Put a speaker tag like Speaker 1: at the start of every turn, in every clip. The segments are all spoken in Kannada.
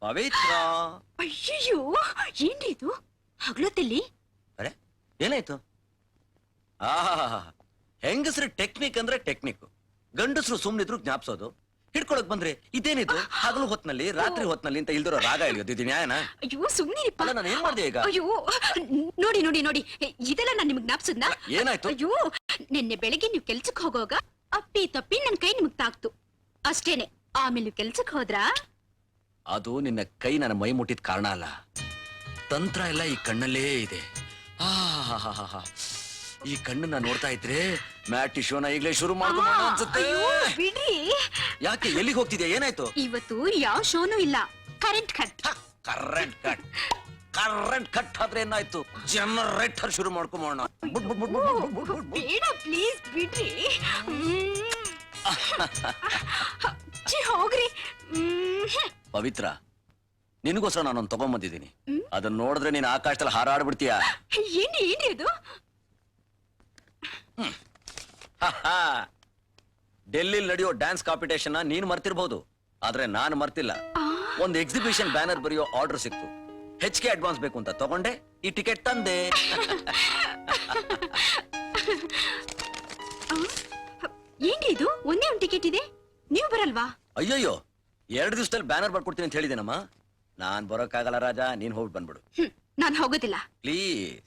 Speaker 1: ಪವಿತ್ರ.
Speaker 2: ಅಯ್ಯಯ್ಯೋ, ಏನ್ರಿ ಇದು ಹಗ್ಲೊತ್ತಲ್ಲಿ?
Speaker 1: ಅರೆ ಏನಾಯ್ತು? ಆಹಾ, ಹೆಂಗಸ್ರ ಟೆಕ್ನಿಕ್ ಅಂದ್ರೆ ಟೆಕ್ನಿಕ್. ಗಂಡಸರು ಸುಮ್ನಿದ್ರು ಜ್ಞಾಪಿಸೋದು. ಹಿಡ್ಕೊಳಕ್ ಬಂದ್ರೆ ಇದೇನಿದು ಹಗಲು ಹೊತ್ನಲ್ಲಿ ರಾತ್ರಿ ಹೊತ್ನಲ್ಲಿ ಅಂತ ಇಲ್ದಿರೋ ರಾಗ ಎಳಿಯೋದು, ಇದು ನ್ಯಾಯನ?
Speaker 2: ಅಯ್ಯೋ ಸುಮ್ನಿರಿಪ್ಪ.
Speaker 1: ಅಲ್ಲ, ನಾನು ಏನ್ ಮಾಡ್ದೆ ಈಗ?
Speaker 2: ಅಯ್ಯೋ ನೋಡಿ ನೋಡಿ ನೋಡಿ, ಇದೆಲ್ಲ ನಾನ್ ನಿಮಗ್ ಜ್ಞಾಪಿಸಿದ್ನ?
Speaker 1: ಏನಾಯ್ತು?
Speaker 2: ಅಯ್ಯೋ, ನಿನ್ನೆ ಬೆಳಿಗ್ಗೆ ನೀವು ಕೆಲ್ಸಕ್ ಹೋಗೋಗ ಅಪ್ಪಿ ತಪ್ಪಿ ನನ್ ಕೈ ನಿಮಗ್ ತಾಕ್ತು ಅಷ್ಟೇನೆ. ಆಮೇಲೆ ನೀವು ಕೆಲ್ಸಕ್ ಹೋದ್ರಾ?
Speaker 1: ಅದು ನಿನ್ನ ಕೈ ನನ್ನ ಮೈ ಮುಟ್ಟಿದ ಕಾರಣ ಅಲ್ಲ, ತಂತ್ರ ಎಲ್ಲ ಈ ಕಣ್ಣಲ್ಲೇ ಇದೆ. ಆಹಾ, ಈ ಕಣ್ಣನ್ನ ನೋಡ್ತಾ ಇದ್ರೆ ಮ್ಯಾಟಿ ಶೋನ ಈಗಲೇ ಶುರು ಮಾಡ್ಕೊಂಡು ಅನ್ಸುತ್ತೆ.
Speaker 2: ಬಿಡ್ರಿ.
Speaker 1: ಯಾಕೆ, ಎಲ್ಲಿಗೆ ಹೋಗ್ತಿದ್ಯಾ? ಏನಾಯ್ತು?
Speaker 2: ಇವತ್ತು ಯಾವ ಶೋನು ಇಲ್ಲ, current cut.
Speaker 1: Current cut? Current cut ಆದ್ರೆ ಏನಾಯ್ತು? ಜನರೇಟರ್ ಶುರು ಮಾಡ್ಕೊಂಬೋಣ.
Speaker 2: ಬೇಡ ಪ್ಲೀಸ್ ಬಿಡ್ರಿ. ಹೋಗ್ರಿ.
Speaker 1: ಪವಿತ್ರ, ನಿನಗೋಸ್ಕರ ನಾನೊಂದು ತಗೊಂಬಂದಿದ್ದೀನಿ. ಅದನ್ನ ನೋಡಿದ್ರೆ ನೀನ್ ಆಕಾಶದಲ್ಲಿ ಹಾರಾಡ್ಬಿಡ್ತೀಯ.
Speaker 2: ಏನ್ರಿ ಏನ್ರಿ ಅದು?
Speaker 1: ಡೆಲ್ಲಿ ನಡೆಯೋ ಡ್ಯಾನ್ಸ್ ಕಾಂಪಿಟೇಷನ್ ನೀನ್ ಮರ್ತಿರ್ಬಹುದು, ಆದ್ರೆ ನಾನು ಮರ್ತಿಲ್ಲ. ಒಂದು ಎಕ್ಸಿಬಿಷನ್ ಬ್ಯಾನರ್ ಬರೆಯೋ ಆರ್ಡರ್ ಸಿಕ್ತು. ಹೆಚ್ಚಿಗೆ ಅಡ್ವಾನ್ಸ್ ಬೇಕು ಅಂತ ತಗೊಂಡೆ, ಈ ಟಿಕೆಟ್ ತಂದೆ.
Speaker 2: ಏನ್ರಿ ಇದು? ಒಂದೇ ಒಂದು ಟಿಕೆಟ್ ಇದೆ, ನೀವು ಬರಲ್ವಾ?
Speaker 1: ಅಯ್ಯಯ್ಯೋ, 2 ದಿವಸದಲ್ಲಿ ಬ್ಯಾನರ್ ಬರ್ಕೊಡ್ತೀನಿ ಅಂತ ಹೇಳಿದೇನಮ್ಮ. ನಾನ್ ಬರೋಕ್ಕಾಗಲ್ಲ ರಾಜಾ, ನೀನ್ ಹೋಗಿ ಬಂದ್ಬಿಡು.
Speaker 2: ನಾನು ಹೋಗೋದಿಲ್ಲ
Speaker 1: ಪ್ಲೀಸ್.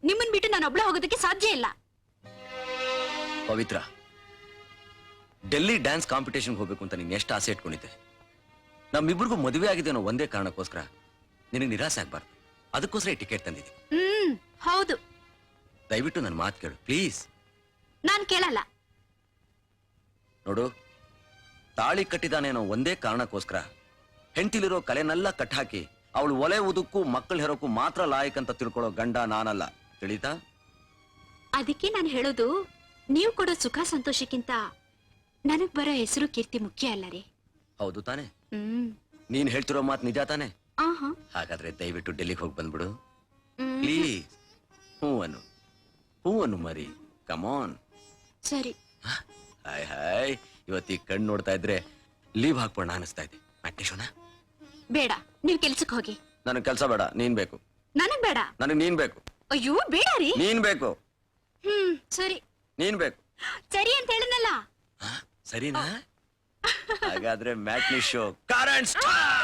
Speaker 2: ನಿಮ್ಮನ್ ಬಿಟ್ಟು ನಾನು ಒಬ್ಳೆ ಹೋಗೋದಕ್ಕೆ ಸಾಧ್ಯ ಇಲ್ಲ.
Speaker 1: ಪವಿತ್ರ, ಡೆಲ್ಲಿ ಡ್ಯಾನ್ಸ್ ಕಾಂಪಿಟೇಷನ್ ಹೋಗ್ಬೇಕು ಅಂತ ನೀನ್ ಎಷ್ಟು ಆಸೆ ಇಟ್ಕೊಂಡಿದ್ದೆ. ನಮ್ಮಿಬ್ರಿಗೂ ಮದುವೆ ಆಗಿದೆ ಅನ್ನೋ ಒಂದೇ ಕಾರಣಕ್ಕೋಸ್ಕರ ನಿನಗೆ ನಿರಾಸೆ ಆಗ್ಬಾರ್ದು, ಅದಕ್ಕೋಸ್ಕರ ಈ ಟಿಕೆಟ್ ತಂದಿದ್ದೀನಿ.
Speaker 2: ಹೌದು.
Speaker 1: ದಯವಿಟ್ಟು ನನ್ನ ಮಾತು ಕೇಳು ಪ್ಲೀಸ್.
Speaker 2: ನಾನ್ ಕೇಳಲ್ಲ.
Speaker 1: ನೋಡು, ತಾಳಿ ಕಟ್ಟಿದಾನೇನೋ ಒಂದೇ ಕಾರಣಕ್ಕೋಸ್ಕರ ಹೆಂಡತಿಲಿರೋ ಕಲೆನೆಲ್ಲ ಕಟ್ಟಾಕಿ ಅವಳು ಒಲೆ ಉದಕ್ಕೂ ಮಕ್ಕಳು ಹೆರೋಕ್ಕೂ ಮಾತ್ರ ಲಾಯಕ್ ಅಂತ ತಿಳ್ಕೊಳ್ಳೋ ಗಂಡ ನಾನಲ್ಲ, ತಿಳಿತಾ?
Speaker 2: ಅದಕ್ಕೆ ನಾನು ಹೇಳೋದು, ನೀವು ಕೊಡೋ ಸುಖ ಸಂತೋಷಕ್ಕಿಂತ ನನಗ್ ಬರೋ ಹೆಸರು ಕೀರ್ತಿ ಮುಖ್ಯ ಅಲ್ಲ ರೀ.
Speaker 1: ಹೌದು ತಾನೆ? ನೀನ್ ಹೇಳ್ತಿರೋ ಮಾತು ನಿಜ ತಾನೆ? ಹಾಗಾದ್ರೆ ದಯವಿಟ್ಟು ಡೆಲ್ಲಿಗೆ ಹೋಗಿ ಬಂದ್ಬಿಡು ಪ್ಲೀಸ್. ಹೂ ಅನ್ನು ಮರಿ, ಕಮಾನ್.
Speaker 2: ಸರಿ.
Speaker 1: ಹಾಯ್ ಹಾಯ್, ಇವತ್ತೀಗ ಕಣ್ಣು ನೋಡ್ತಾ ಇದ್ರೆ ಲೀವ್ ಹಾಕ್ಬೋಣ ಅನಿಸ್ತಾ ಇದೆ. ಮ್ಯಾಟ್ನಿಶೋನ
Speaker 2: ಬೇಡ, ನೀವ್ ಕೆಲ್ಸಕ್ಕೆ ಹೋಗಿ.
Speaker 1: ನನಗ್ ಕೆಲ್ಸ ಬೇಡ, ನೀನ್ ಬೇಕು.
Speaker 2: ನನಗ್ ಬೇಡ.
Speaker 1: ನನಗ್ ನೀನ್ ಬೇಕು.
Speaker 2: ಅಯ್ಯೋ ಬೇಡ ರೀ.
Speaker 1: ನೀನ್ ಬೇಕು.
Speaker 2: ಸರಿ.
Speaker 1: ನೀನ್ ಬೇಕು.
Speaker 2: ಸರಿ ಅಂತ ಹೇಳಿದ್ನಲ್ಲ.
Speaker 1: ಸರಿನಾ? ಹಾಗಾದ್ರೆ ಮ್ಯಾಟ್ನಿ ಶೋ ಕರೆಂಟ್ ಸ್ಟಾರ್ಟ್.